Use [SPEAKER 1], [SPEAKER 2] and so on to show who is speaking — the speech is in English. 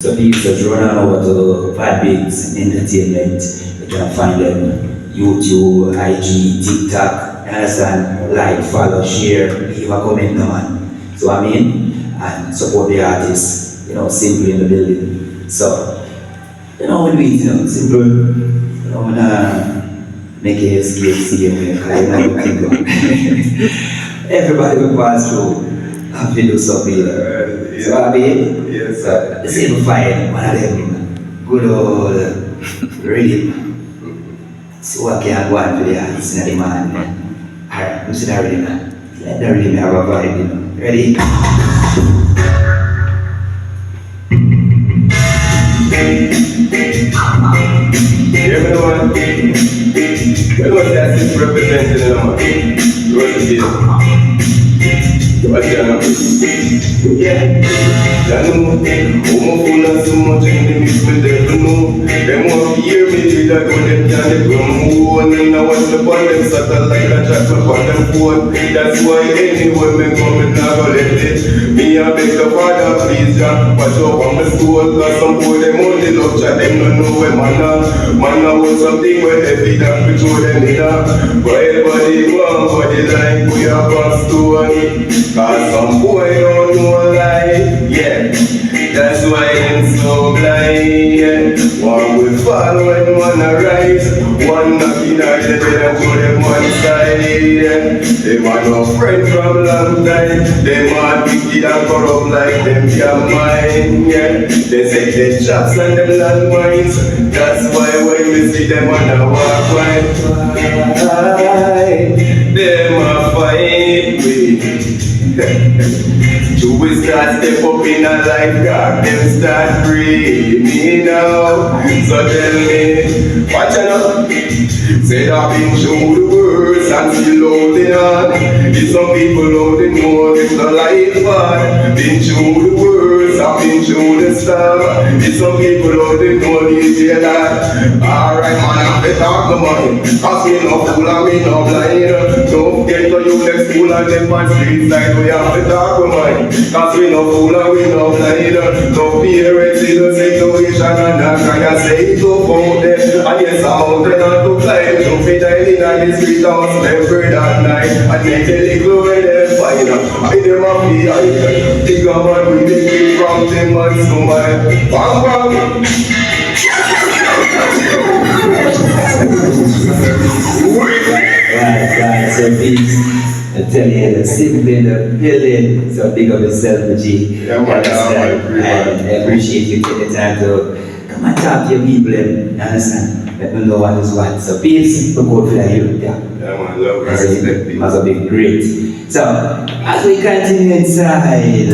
[SPEAKER 1] So people just run on over to Fabrics Entertainment. You can find them YouTube, IG, TikTok, you understand? Like, follow, share, leave a comment, no man. So I mean, and support the artists, Simple in the building. So, we do it, simple. Make a SKFC and we think everybody will pass through and we do something. So I mean,
[SPEAKER 2] yes,
[SPEAKER 1] simplify one of them good old rhythm. So what can go on for the artists in the man? Alright, who's in the rhythm? Let the rhythm have a vibe, Ready?
[SPEAKER 2] Everyone, that's representing the man. What's the deal? Yeah, I know, homophone so much and they mix with them, know. Them want to hear me, they don't know them can't come on. And I watch the ball, them satellite, I chat upon them phone. That's why anyone may come and I go let it. Me I beg the father, please, yeah, watch out on the school. Cause some boy, them only love chat, them don't know where man want something where heavy that we throw them in up. But everybody want body like we are past to one. Cause some boy don't know life, yeah. That's why I'm so blind, yeah. One will fall when one arise. One knocking at the head and put them one side, yeah. They want no friend from long time. They want wicked and corrupt like them can mine, yeah. They say they chops and them landmines. That's why when we see them on the walk right, them a fight me. You will start step up in a life, God, them start breathing me now. So tell me, watch out. Said I've been through the worst and still holding on. If some people holding more, it's not like that. Been through the worst, I've been through the storm. If some people holding more, you hear that. Alright man, I better talk the money. Cause me no fool and me no blind. Don't forget to you next school and them on street side. We have to talk the money. Cause we no fool and we no blind. No parents in the situation and not can you say it up out there. And yes, I'm out there not to climb. Don't be dining on the street house every that night. And make the little way they find. I them a feel like think about we make it from them and so my bang bang.
[SPEAKER 1] Right, so please, I tell you, the Simple in the building, so big up yourself, G.
[SPEAKER 2] Yeah, man,
[SPEAKER 1] I appreciate you taking the time to come and talk to your people, you understand? Let them know what is what. So please, look out for that youth, yeah.
[SPEAKER 2] Yeah, man, love and respect.
[SPEAKER 1] It must have been great. So, as we continue inside,